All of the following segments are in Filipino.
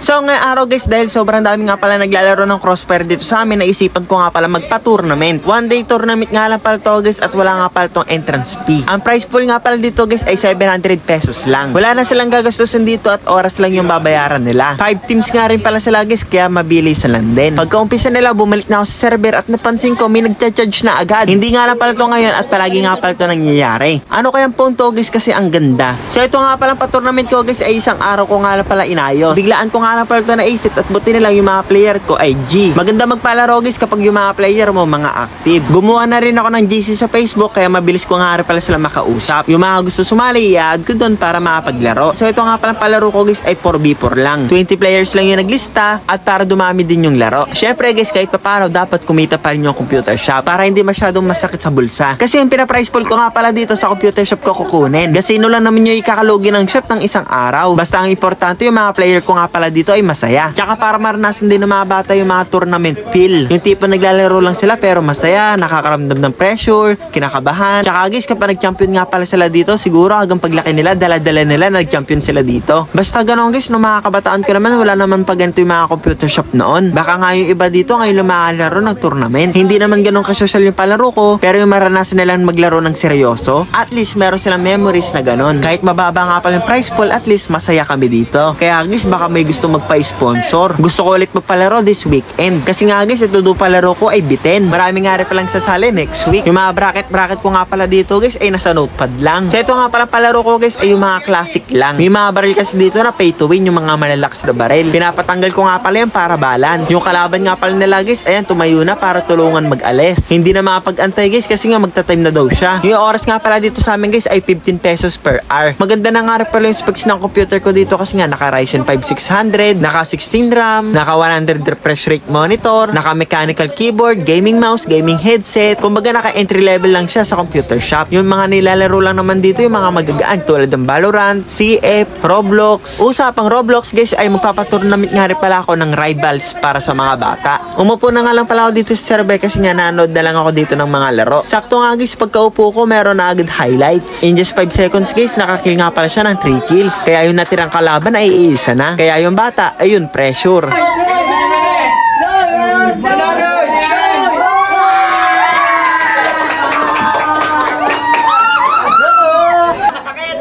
So ngayong araw guys, dahil sobrang dami nga pala naglalaro ng Crossfire dito sa amin, naisipan ko nga pala magpa-tournament. One day tournament nga lang pala to guys, at wala nga pala tong entrance fee. Ang price pool nga pala dito guys ay 700 pesos lang. Wala na silang gagastusin dito at oras lang yung babayaran nila. 5 teams nga rin pala sila guys, kaya mabilisan lang din. Pagka-umpisa nila, bumalik na ako sa server at napansin ko may nagcha-charge na agad. Hindi nga lang pala to ngayon at palagi nga pala to nangyayari. Ano kayang phone to guys, kasi ang ganda. So ito nga pala pa-tournament ko guys ay isang araw ko nga lang pala inayos. Biglaan ko nga lang pala to naisip at buti na lang yung mga player ko ay G. Maganda magpalaro guys kapag yung mga player mo mga active. Gumawa na rin ako ng GC sa Facebook kaya mabilis ko nga rin pala sila makausap. Yung mga gusto sumali, i-add ko doon para makapaglaro. So ito nga pala palaro ko guys ay 4v4 lang. 20 players lang yung naglista at para dumami din yung laro. Syempre guys, kahit papaano dapat kumita pa rin yung computer shop para hindi masyadong masakit sa bulsa. Kasi yung pina-price pool ko nga pala dito sa computer shop ko kukunin. Gasino lang naman yung ikakalugi ng shop ng isang araw. Basta ang importante yung mga player ko nga pala dito ay masaya. Tsaka para maranasan din ng mga bata yung mga tournament feel. Yung tipo naglalaro lang sila pero masaya, nakakaramdam ng pressure, kinakabahan. Tsaka guys, kapag nag-champion nga pala sila dito, siguro hanggang paglaki nila, dala-dala nila nag-champion sila dito. Basta ganun guys, no mga kabataan ko naman, wala naman pa ganito yung mga computer shop noon. Baka nga yung iba dito ngayon lumakalaro ng tournament. Hindi naman ganun kasosyal yung palaro ko, pero yung maranasan nilang maglaro ng seryoso, at least meron silang memories na ganun. Kahit mababa nga pala yung price pool, at least masaya kami dito. Kaya guys, baka may gusto magpa-sponsor. Gusto ko ulit magpalaro this weekend. Kasi nga guys, ito do palaro ko ay B10. Marami nga rin palang sasali next week. Yung mga bracket ko nga pala dito guys ay nasa notepad lang. So ito nga pala palaro ko guys ay yung mga classic lang. May mga baril kasi dito na pay to win, yung mga malalakas na baril. Pinapatanggal ko nga pala yan para balance. Yung kalaban nga pala nila guys, ayan tumayo na para tulungan mag-alis. Hindi na makapag-antay guys kasi nga magta-time na daw siya. Yung oras nga pala dito sa amin guys ay 15 pesos per hour. Maganda na nga rin pala yung specs ng computer ko dito kasi nga naka Ryzen 5 600, naka 16 RAM, naka 100 refresh rate monitor, naka mechanical keyboard, gaming mouse, gaming headset. Kumbaga naka entry level lang siya sa computer shop. Yung mga nilalaro lang naman dito yung mga magagaan tulad ng Valorant, CF, Roblox. Usapang Roblox guys ay magpapatournament nga rin pala ako ng Rivals para sa mga bata. Umupo na nga lang pala ako dito sa server kasi nga nanood na lang ako dito ng mga laro. Sakto nga guys, pagkaupo ko meron na agad highlights. In just 5 seconds guys, nakakill nga pala siya ng 3 kills. Kaya yung natirang kalaban ay iisa na. Kaya yung bata, ayun, pressure.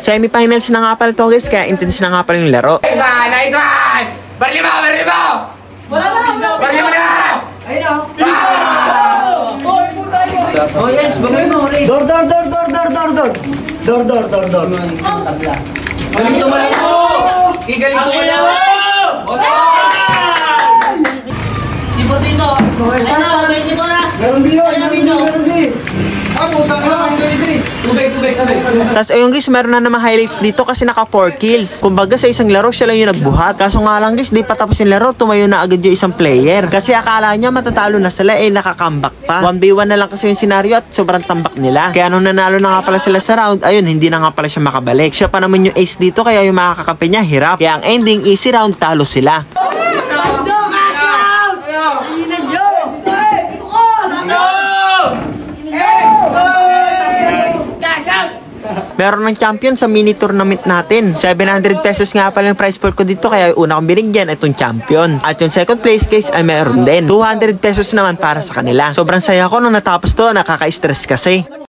Semifinals na nga pala to guys, kaya intense na nga pala yung laro. Nice one! Barli mo! Barli mo! Barli mo na! Ayun o! Oh yes, bagay mo ulit. Door. Galing tumalaw! Galing tumalaw! Tapos ayun guys, meron na naman highlights dito kasi naka 4 kills. Kumbaga sa isang laro siya lang yung nagbuhat. Kaso nga lang guys, di pa tapos yung laro, tumayo na agad yung isang player. Kasi akala niya matatalo na sila, nakaka-comeback pa. 1v1 na lang kasi yung senaryo at sobrang tambak nila. Kaya nung nanalo na nga pala sila sa round, ayun, hindi na nga pala siya makabalik. Siya pa naman yung ace dito, kaya yung mga kakampi niya hirap. Kaya ang ending, easy round, talo sila. Meron ng champion sa mini tournament natin. 700 pesos nga pala yung prize pool ko dito, kaya yung una kong binigyan itong champion. At yung second place guys ay meron din. 200 pesos naman para sa kanila. Sobrang saya ko nung natapos to, nakaka-stress kasi.